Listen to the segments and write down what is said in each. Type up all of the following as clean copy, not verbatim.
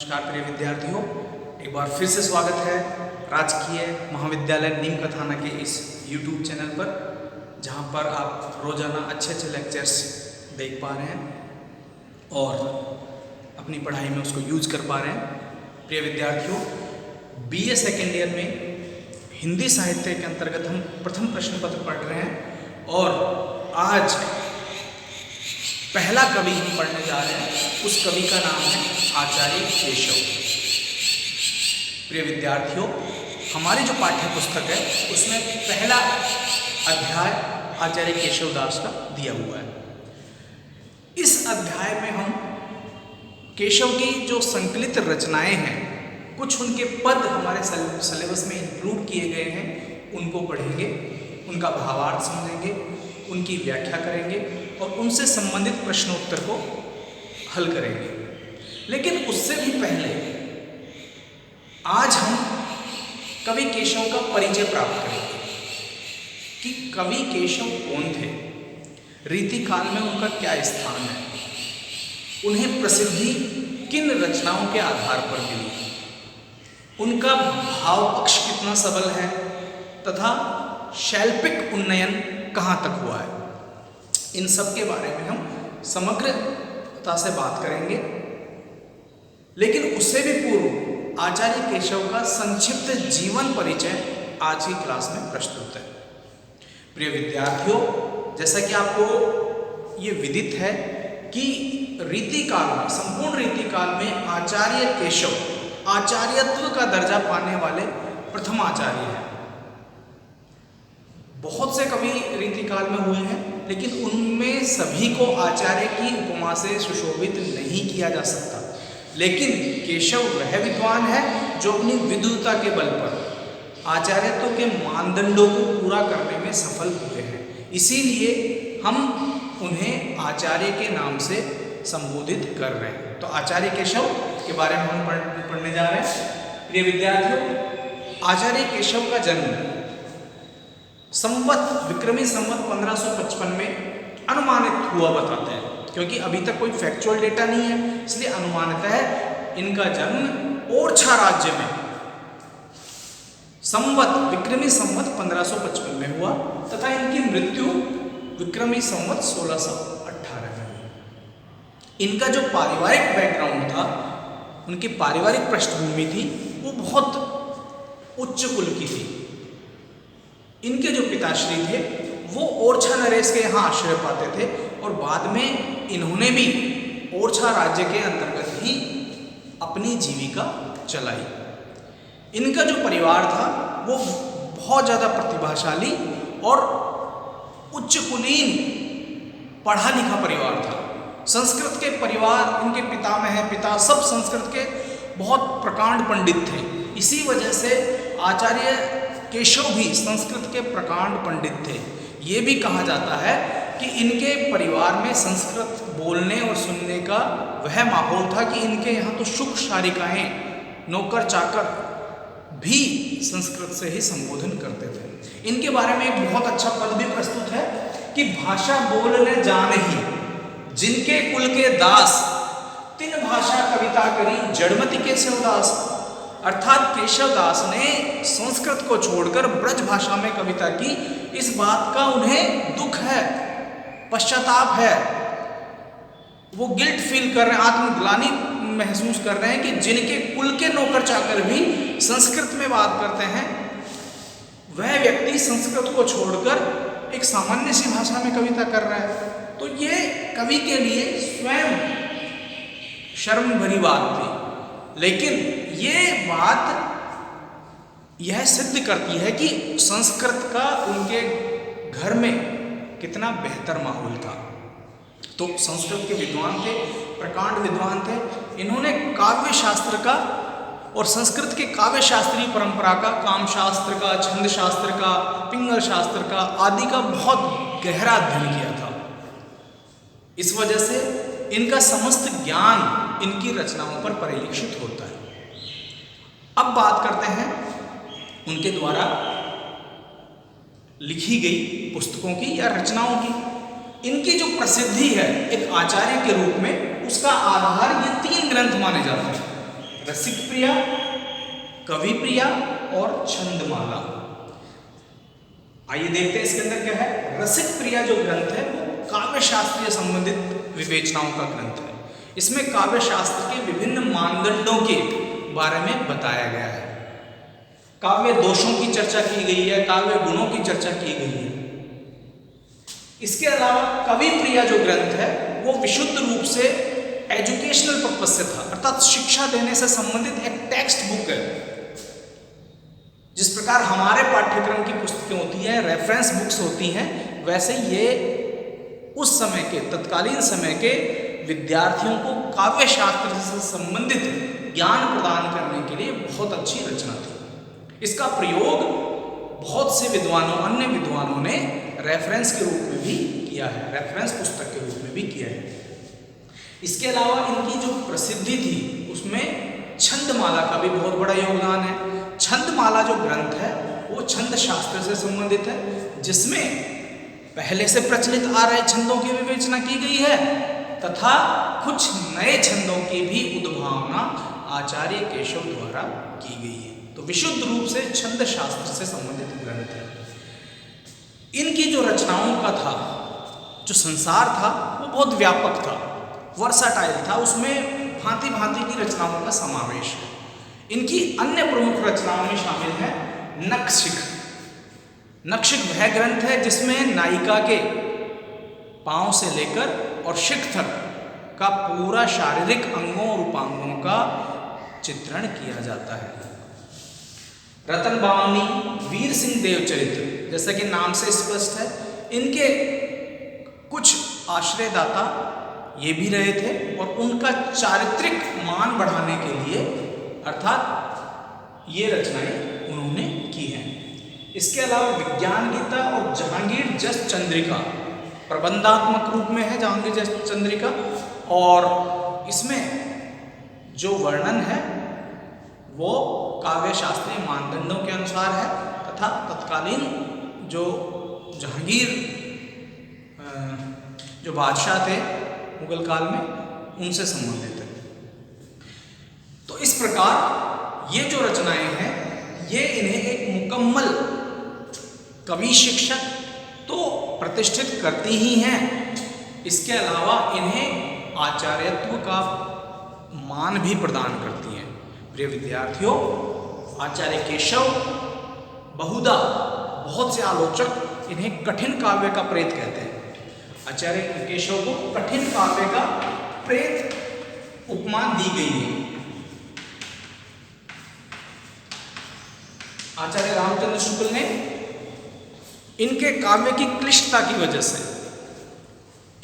नमस्कार प्रिय विद्यार्थियों, एक बार फिर से स्वागत है राजकीय महाविद्यालय नीम का थाना के इस YouTube चैनल पर, जहां पर आप रोजाना अच्छे लेक्चर्स देख पा रहे हैं और अपनी पढ़ाई में उसको यूज कर पा रहे हैं। प्रिय विद्यार्थियों, BA सेकेंड ईयर में हिंदी साहित्य के अंतर्गत हम प्रथम प्रश्न पत्र पढ़ रहे हैं और आज पहला कवि हम पढ़ने जा रहे हैं। उस कवि का नाम है आचार्य केशव। प्रिय विद्यार्थियों, हमारी जो पाठ्य पुस्तक है उसमें पहला अध्याय आचार्य केशव दास का दिया हुआ है। इस अध्याय में हम केशव की जो संकलित रचनाएं हैं, कुछ उनके पद हमारे सिलेबस में इंक्लूड किए गए हैं, उनको पढ़ेंगे, उनका भावार्थ समझेंगे, उनकी व्याख्या करेंगे और उनसे संबंधित प्रश्नोत्तर को हल करेंगे। लेकिन उससे भी पहले आज हम कवि केशव का परिचय प्राप्त करेंगे कि कवि केशव कौन थे, रीतिकाल में उनका क्या स्थान है, उन्हें प्रसिद्धि किन रचनाओं के आधार पर मिली, उनका भाव पक्ष कितना सबल है तथा शैल्पिक उन्नयन कहाँ तक हुआ है। इन सब के बारे में हम समग्रता से बात करेंगे। लेकिन उससे भी पूर्व आचार्य केशव का संक्षिप्त जीवन परिचय आज की क्लास में प्रस्तुत है। प्रिय विद्यार्थियों, जैसा कि आपको ये विदित है कि रीतिकाल में, संपूर्ण रीतिकाल में आचार्य केशव आचार्यत्व का दर्जा पाने वाले प्रथम आचार्य हैं। बहुत से कवि रीतिकाल में हुए हैं, लेकिन उनमें सभी को आचार्य की उपमा से सुशोभित नहीं किया जा सकता। लेकिन केशव वह विद्वान है जो अपनी विद्वता के बल पर आचार्यत्व के मानदंडों को पूरा करने में सफल हुए हैं। इसीलिए हम उन्हें आचार्य के नाम से संबोधित कर रहे हैं। तो आचार्य केशव के बारे में हम पढ़ने जा रहे हैं। प्रिय विद्यार्थियों, आचार्य केशव का जन्म विक्रमी संवत 1555 में अनुमानित हुआ बताते हैं, क्योंकि अभी तक कोई फैक्चुअल डेटा नहीं है, इसलिए अनुमानित है। इनका जन्म ओरछा राज्य में विक्रमी संवत 1555 में हुआ तथा इनकी मृत्यु विक्रमी संवत 1618 में हुई। इनका जो पारिवारिक बैकग्राउंड था, उनकी पारिवारिक पृष्ठभूमि थी, वो बहुत उच्च कुल की थी। इनके जो पिताश्री थे वो ओरछा नरेश के यहाँ आश्रय पाते थे और बाद में इन्होंने भी ओरछा राज्य के अंतर्गत ही अपनी जीविका चलाई। इनका जो परिवार था वो बहुत ज़्यादा प्रतिभाशाली और उच्च कुलीन पढ़ा लिखा परिवार था। संस्कृत के परिवार, उनके पिता सब संस्कृत के बहुत प्रकांड पंडित थे। इसी वजह से आचार्य केशव भी संस्कृत के प्रकांड पंडित थे। ये भी कहा जाता है कि इनके परिवार में संस्कृत बोलने और सुनने का वह माहौल था कि इनके यहाँ तो सुख शारिकाएँ, नौकर चाकर भी संस्कृत से ही संबोधन करते थे। इनके बारे में एक बहुत अच्छा पद भी प्रस्तुत है कि भाषा बोलने जानहि जिनके कुल के दास, तिन भाषा कविता करी जड़मति के शिवदास। अर्थात केशव दास ने संस्कृत को छोड़कर ब्रज भाषा में कविता की। इस बात का उन्हें दुख है, पश्चाताप है, वो गिल्ट फील कर रहे हैं, आत्मग्लानि महसूस कर रहे हैं कि जिनके कुल के नौकर चाकर भी संस्कृत में बात करते हैं, वह व्यक्ति संस्कृत को छोड़कर एक सामान्य सी भाषा में कविता कर रहा है। तो ये कवि के लिए स्वयं शर्म भरी बात थी। लेकिन ये बात यह सिद्ध करती है कि संस्कृत का उनके घर में कितना बेहतर माहौल था। तो संस्कृत के विद्वान थे, प्रकांड विद्वान थे। इन्होंने काव्य शास्त्र का और संस्कृत के काव्य शास्त्रीय परंपरा का, काम शास्त्र का, छंद शास्त्र का, पिंगल शास्त्र का आदि का बहुत गहरा अध्ययन किया था। इस वजह से इनका समस्त ज्ञान इनकी रचनाओं पर परिलक्षित होता है। अब बात करते हैं उनके द्वारा लिखी गई पुस्तकों की या रचनाओं की। इनकी जो प्रसिद्धि है एक आचार्य के रूप में, उसका आधार ये 3 ग्रंथ माने जाते हैं। रसिक प्रिया, कवि प्रिया और छंदमाला। आइए देखते हैं इसके अंदर क्या है। रसिक प्रिया जो ग्रंथ है वो काव्य शास्त्रीय संबंधित विवेचनाओं का ग्रंथ है। इसमें काव्य शास्त्र के विभिन्न मानदंडों के बारे में बताया गया है। काव्य दोषों की चर्चा की गई है, काव्य गुणों की चर्चा की गई है। इसके अलावा कवि प्रिया जो ग्रंथ है वो विशुद्ध रूप से एजुकेशनल पर्पस से था, अर्थात शिक्षा देने से संबंधित एक टेक्स्ट बुक है। जिस प्रकार हमारे पाठ्यक्रम की पुस्तकें होती हैं, रेफरेंस बुक्स होती हैं, वैसे ये उस समय के, तत्कालीन समय के विद्यार्थियों को काव्य शास्त्र से संबंधित ज्ञान प्रदान करने के लिए बहुत अच्छी रचना थी। इसका प्रयोग बहुत से विद्वानों, अन्य विद्वानों ने रेफरेंस के रूप में भी किया है, रेफरेंस पुस्तक के रूप में भी किया है। इसके अलावा इनकी जो प्रसिद्धि थी उसमें छंदमाला का भी बहुत बड़ा योगदान है। छंदमाला जो ग्रंथ है वो छंद शास्त्र से संबंधित है, जिसमें पहले से प्रचलित आ रहे छंदों की विवेचना की गई है तथा कुछ नए छंदों की भी उद्भावना आचार्य केशव द्वारा की गई है। तो विशुद्ध रूप से छंद शास्त्र से संबंधित ग्रंथ है। इनकी जो रचनाओं का था, जो संसार था वो बहुत व्यापक था, वर्साटाइल था, उसमें भांति भांति की रचनाओं का समावेश है। इनकी अन्य प्रमुख रचनाओं में शामिल है नखशिख। नखशिख वह ग्रंथ है जिसमें नायिका के पांव से लेकर और शिख तक का पूरा शारीरिक अंगों और उपांगों का चित्रण किया जाता है। रतन बावनी, वीर सिंह देव चरित्र, जैसा कि नाम से स्पष्ट है, इनके कुछ आश्रयदाता ये भी रहे थे और उनका चारित्रिक मान बढ़ाने के लिए अर्थात ये रचनाएं उन्होंने की हैं। इसके अलावा विज्ञान गीता और जहांगीर जस चंद्रिका प्रबंधात्मक रूप में है, जहांगीर जस चंद्रिका, और इसमें जो वर्णन है वो काव्य शास्त्रीय मानदंडों के अनुसार है तथा तत्कालीन जो जहांगीर जो बादशाह थे मुगल काल में उनसे संबंधित है। तो इस प्रकार ये जो रचनाएं हैं ये इन्हें एक मुकम्मल कवि शिक्षक तो प्रतिष्ठित करती ही हैं, इसके अलावा इन्हें आचार्यत्व का मान भी प्रदान करती हैं। प्रिय विद्यार्थियों, आचार्य केशव बहुधा बहुत से आलोचक इन्हें कठिन काव्य का प्रेत कहते हैं। आचार्य केशव को कठिन काव्य का प्रेत उपमा दी गई है। आचार्य रामचंद्र शुक्ल ने इनके काव्य की क्लिष्टता की वजह से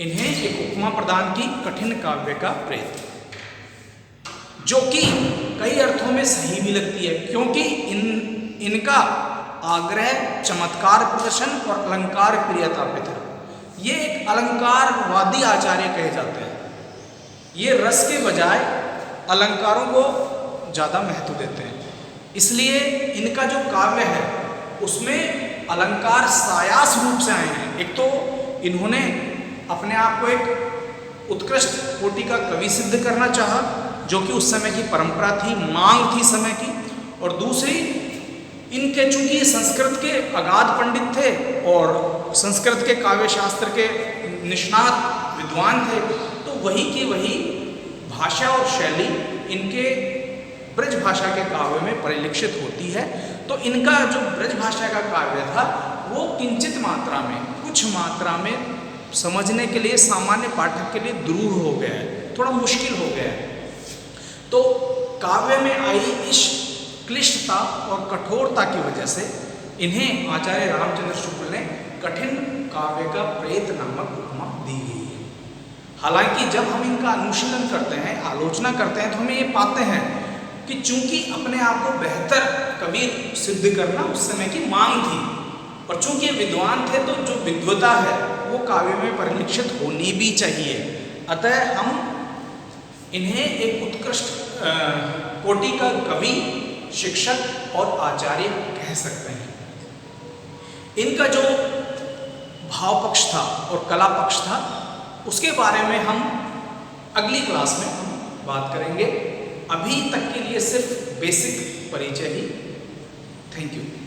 इन्हें एक उपमा प्रदान की, कठिन काव्य का प्रेत, जो कि कई अर्थों में सही भी लगती है, क्योंकि इनका आग्रह चमत्कार प्रदर्शन और अलंकार प्रियता पे था। ये एक अलंकारवादी आचार्य कहे जाते हैं। ये रस के बजाय अलंकारों को ज़्यादा महत्व देते हैं, इसलिए इनका जो काव्य है उसमें अलंकार सायास रूप से आए हैं। एक तो इन्होंने अपने आप को एक उत्कृष्ट कोटि का कवि सिद्ध करना चाहा, जो कि उस समय की परंपरा थी, मांग थी समय की, और दूसरी इनके चूंकि संस्कृत के अगाध पंडित थे और संस्कृत के काव्य शास्त्र के निष्णात विद्वान थे, तो वही की वही भाषा और शैली इनके ब्रज भाषा के काव्य में परिलक्षित होती है। तो इनका जो ब्रज भाषा का काव्य था वो किंचित मात्रा में, कुछ मात्रा में समझने के लिए सामान्य पाठक के लिए दूर हो गया है, थोड़ा मुश्किल हो गया है। तो काव्य में आई इस क्लिष्टता और कठोरता की वजह से इन्हें आचार्य रामचंद्र शुक्ल ने कठिन काव्य का प्रेत नामक उपमा दी गई है। हालांकि जब हम इनका अनुशीलन करते हैं, आलोचना करते हैं, तो हमें ये पाते हैं कि चूंकि अपने आप को बेहतर कवि सिद्ध करना उस समय की मांग थी, और चूंकि विद्वान थे तो जो विद्वता है वो काव्य में परिलक्षित होनी भी चाहिए। अतः हम इन्हें एक उत्कृष्ट कोटि का कवि, शिक्षक और आचार्य कह सकते हैं। इनका जो भाव पक्ष था और कला पक्ष था उसके बारे में हम अगली क्लास में हम बात करेंगे। अभी तक के लिए ये सिर्फ बेसिक परिचय ही। Thank you.